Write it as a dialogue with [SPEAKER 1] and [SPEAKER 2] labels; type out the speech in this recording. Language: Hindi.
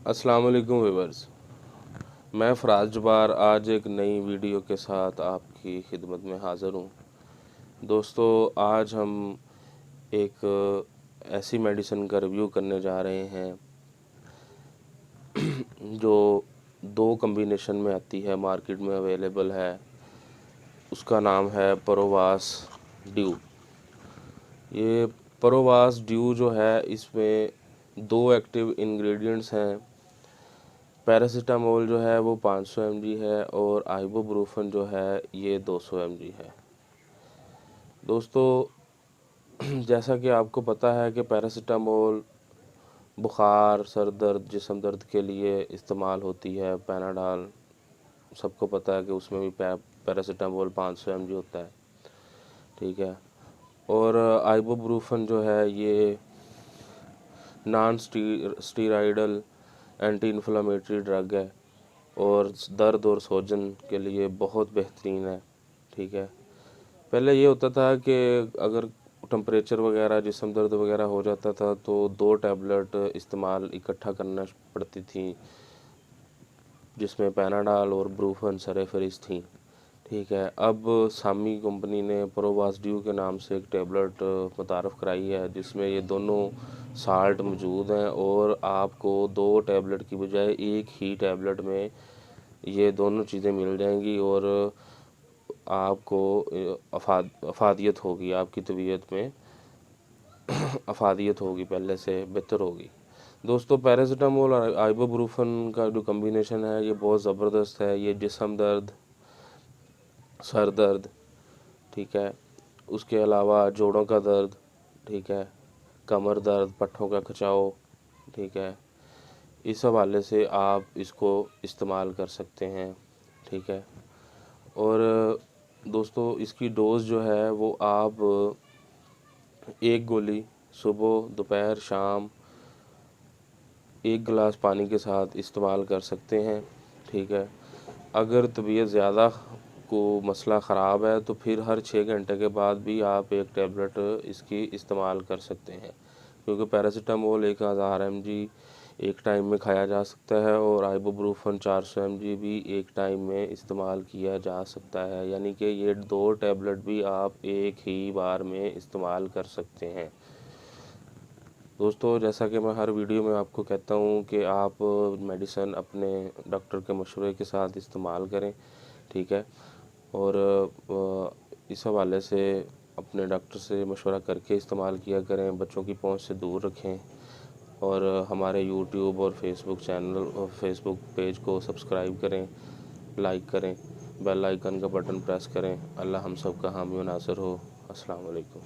[SPEAKER 1] अस्सलाम वालेकुम व्यूअर्स। मैं फ़राज जब्बार आज एक नई वीडियो के साथ आपकी खिदमत में हाज़िर हूँ। दोस्तों, आज हम एक ऐसी मेडिसिन का रिव्यू करने जा रहे हैं जो दो कॉम्बिनेशन में आती है, मार्केट में अवेलेबल है। उसका नाम है प्रोवास ड्यू। ये प्रोवास ड्यू जो है, इसमें दो एक्टिव इंग्रेडिएंट्स हैं। पैरासीटामोल जो है वो 500 mg है और आइबुप्रोफेन जो है ये 200 mg है। दोस्तों, जैसा कि आपको पता है कि पैरासीटामोल बुखार, सर दर्द, जिस्म दर्द के लिए इस्तेमाल होती है। पैनाडॉल सबको पता है कि उसमें भी पैरासीटामोल 500 mg होता है, ठीक है। और आइबुप्रोफेन जो है ये non steroidal anti inflammatory drug है और दर्द और सूजन के लिए बहुत बेहतरीन है, ठीक है। पहले ये होता था कि अगर टेम्परेचर वगैरह, जिस्म दर्द वगैरह हो जाता था तो 2 टैबलेट इस्तेमाल इकट्ठा करना पड़ती थी, जिसमें पैनाडॉल और ब्रूफन सरेफरीज थी, ठीक है। अब सामी कंपनी ने प्रोवास ड्यू के नाम से एक टैबलेट मुतारफ़ कराई है, जिसमें ये दोनों साल्ट मौजूद हैं और आपको 2 टैबलेट की बजाय एक ही टैबलेट में ये दोनों चीज़ें मिल जाएंगी और आपको अफादियत होगी, आपकी तबीयत में अफादियत होगी, पहले से बेहतर होगी। दोस्तों, पैरासीटामोल और आइबुप्रोफेन का जो कम्बिनेशन है ये बहुत ज़बरदस्त है। ये जिस्म दर्द, सर दर्द, ठीक है, उसके अलावा जोड़ों का दर्द, ठीक है, कमर दर्द, पट्ठों का खिंचाव, ठीक है, इस हवाले से आप इसको इस्तेमाल कर सकते हैं, ठीक है। और दोस्तों, इसकी डोज़ जो है वो आप एक गोली सुबह, दोपहर, शाम 1 गिलास पानी के साथ इस्तेमाल कर सकते हैं, ठीक है। अगर तबीयत ज़्यादा को मसला ख़राब है तो फिर हर 6 घंटे के बाद भी आप एक टैबलेट इसकी इस्तेमाल कर सकते हैं, क्योंकि पैरासीटामोल 1000 mg एक टाइम में खाया जा सकता है और आइबुप्रोफेन 400 mg भी एक टाइम में इस्तेमाल किया जा सकता है। यानी कि ये 2 टैबलेट भी आप एक ही बार में इस्तेमाल कर सकते हैं। दोस्तों, जैसा कि मैं हर वीडियो में आपको कहता हूँ कि आप मेडिसिन अपने डॉक्टर के मशवरे के साथ इस्तेमाल करें, ठीक है। और इस हवाले से अपने डॉक्टर से मशवरा करके इस्तेमाल किया करें, बच्चों की पहुंच से दूर रखें और हमारे यूट्यूब और फेसबुक चैनल और फेसबुक पेज को सब्सक्राइब करें, लाइक करें, बेल आइकन का बटन प्रेस करें। अल्लाह हम सब का हामी व नासिर हो। अस्सलाम वालेकुम।